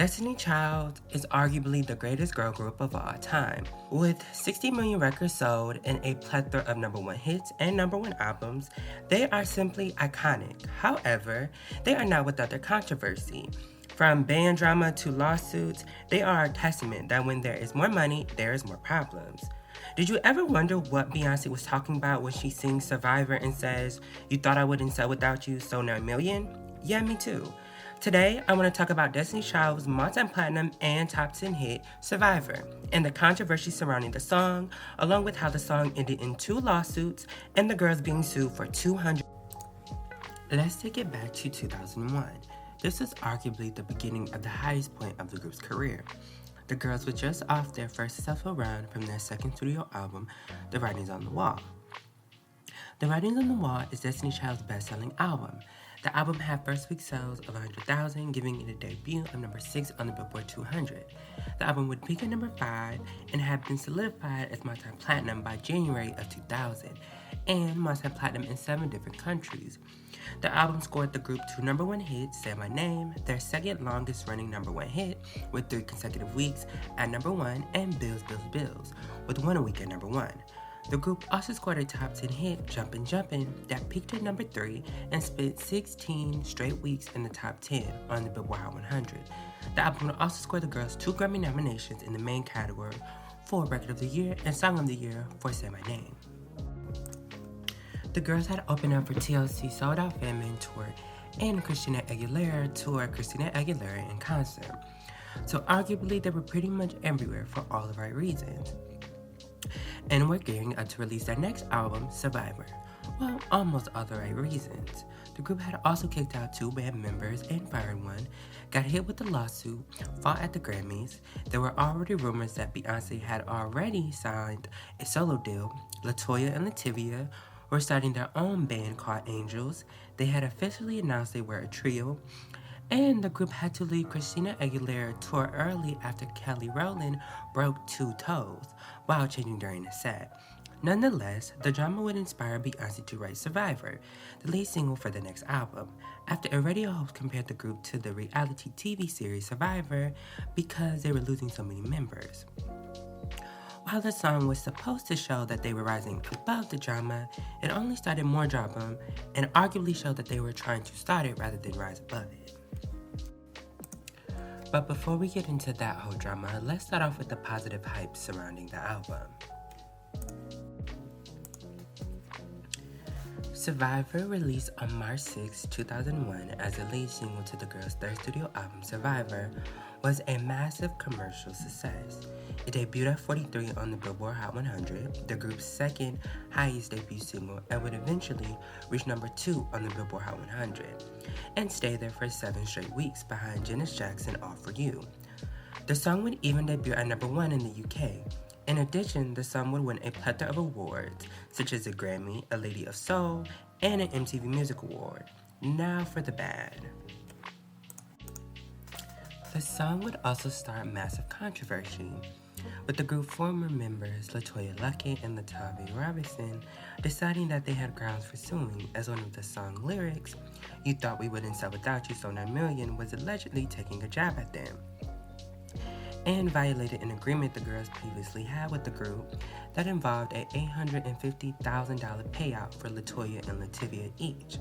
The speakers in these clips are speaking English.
Destiny Child is arguably the greatest girl group of all time. With 60 million records sold and a plethora of number one hits and number one albums, they are simply iconic. However, they are not without their controversy. From band drama to lawsuits, they are a testament that when there is more money, there is more problems. Did you ever wonder what Beyonce was talking about when she sings Survivor and says, "You thought I wouldn't sell without you, so now a million?" Yeah, me too. Today, I want to talk about Destiny Child's multi-platinum and top 10 hit, Survivor, and the controversy surrounding the song, along with how the song ended in two lawsuits and the girls being sued for 200. Let's take it back to 2001. This was arguably the beginning of the highest point of the group's career. The girls were just off their first successful run from their second studio album, The Writings on the Wall. The Writings on the Wall is Destiny Child's best-selling album. The album had first week sales of 100,000, giving it a debut of number 6 on the Billboard 200. The album would peak at number 5 and had been solidified as multi-platinum by January of 2000, and multi-platinum in 7 different countries. The album scored the group 2 number 1 hits, Say My Name, their second longest running number 1 hit, with 3 consecutive weeks at number 1, and Bills, Bills, Bills, with 1 a week at number 1. The group also scored a top 10 hit, Jumpin' Jumpin', that peaked at number 3 and spent 16 straight weeks in the top 10 on the Billboard Hot 100. The album would also score the girls 2 Grammy nominations in the main category for Record of the Year and Song of the Year for Say My Name. The girls had opened up for TLC Sold Out Fan Man Tour and Christina Aguilera toured Christina Aguilera in concert. So arguably they were pretty much everywhere for all the right reasons. And we're gearing up to release their next album, Survivor. Well, almost all the right reasons. The group had also kicked out 2 band members and fired one, got hit with a lawsuit, fought at the Grammys. There were already rumors that Beyonce had already signed a solo deal. LaToya and Lativia were starting their own band called Angels. They had officially announced they were a trio. And the group had to leave Christina Aguilera tour early after Kelly Rowland broke 2 toes while changing during the set. Nonetheless, the drama would inspire Beyonce to write Survivor, the lead single for the next album, after a radio host compared the group to the reality TV series Survivor because they were losing so many members. While the song was supposed to show that they were rising above the drama, it only started more drama and arguably showed that they were trying to start it rather than rise above it. But before we get into that whole drama, let's start off with the positive hype surrounding the album. Survivor, released on March 6, 2001 as the lead single to the girls' third studio album, Survivor, was a massive commercial success. It debuted at 43 on the Billboard Hot 100, the group's second highest debut single, and would eventually reach number 2 on the Billboard Hot 100, and stay there for 7 straight weeks behind Janet Jackson, All For You. The song would even debut at number 1 in the UK. In addition, the song would win a plethora of awards, such as a Grammy, a Lady of Soul, and an MTV Music Award. Now for the bad. The song would also start massive controversy, with the group former members LaToya Luckett and Latavia Robinson deciding that they had grounds for suing, as one of the song lyrics, "You thought we wouldn't sell without you, so 9 million," was allegedly taking a jab at them, and violated an agreement the girls previously had with the group that involved a $850,000 payout for LaToya and Lativia each,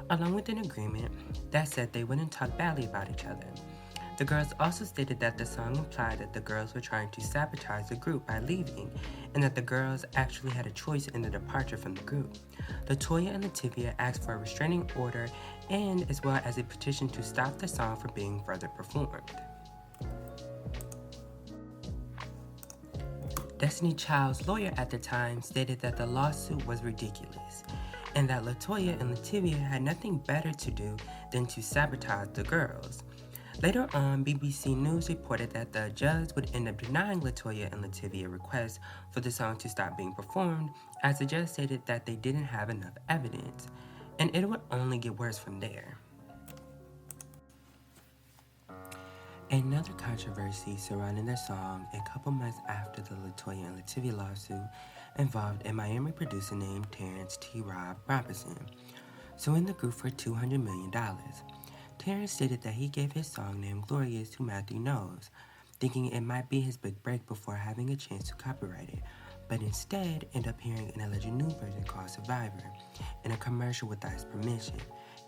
along with an agreement that said they wouldn't talk badly about each other. The girls also stated that the song implied that the girls were trying to sabotage the group by leaving, and that the girls actually had a choice in the departure from the group. LaToya and Lativia asked for a restraining order and as well as a petition to stop the song from being further performed. Destiny Child's lawyer at the time stated that the lawsuit was ridiculous, and that LaToya and Lativia had nothing better to do than to sabotage the girls. Later on, BBC News reported that the judge would end up denying LaToya and Lativia requests for the song to stop being performed, as the judge stated that they didn't have enough evidence, and it would only get worse from there. Another controversy surrounding the song a couple months after the LaToya and Lativia lawsuit involved a Miami producer named Terrence T. Rob Robinson, suing the group for $200 million. Terrence stated that he gave his song named Glorious to Matthew Knowles, thinking it might be his big break before having a chance to copyright it, but instead ended up hearing an alleged new version called Survivor in a commercial without his permission,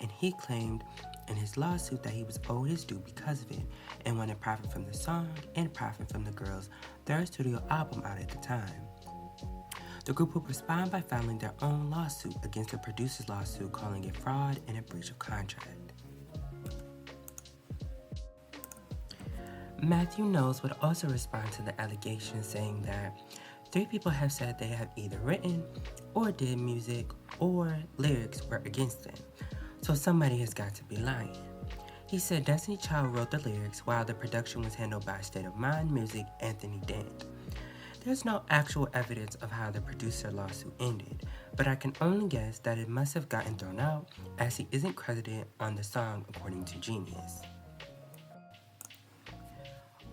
and he claimed in his lawsuit that he was owed his due because of it and wanted profit from the song and profit from the girl's third studio album out at the time. The group would respond by filing their own lawsuit against the producer's lawsuit, calling it fraud and a breach of contract. Matthew Knowles would also respond to the allegation, saying that 3 people have said they have either written or did music or lyrics work against them, so somebody has got to be lying. He said Destiny Child wrote the lyrics while the production was handled by State of Mind Music Anthony Dent. There's no actual evidence of how the producer lawsuit ended, but I can only guess that it must have gotten thrown out as he isn't credited on the song according to Genius.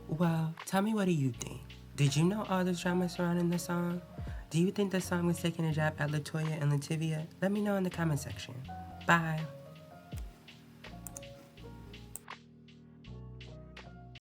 Well, tell me, what do you think? Did you know all this drama surrounding the song? Do you think the song was taking a jab at LaToya and Lativia? Let me know in the comment section. Bye!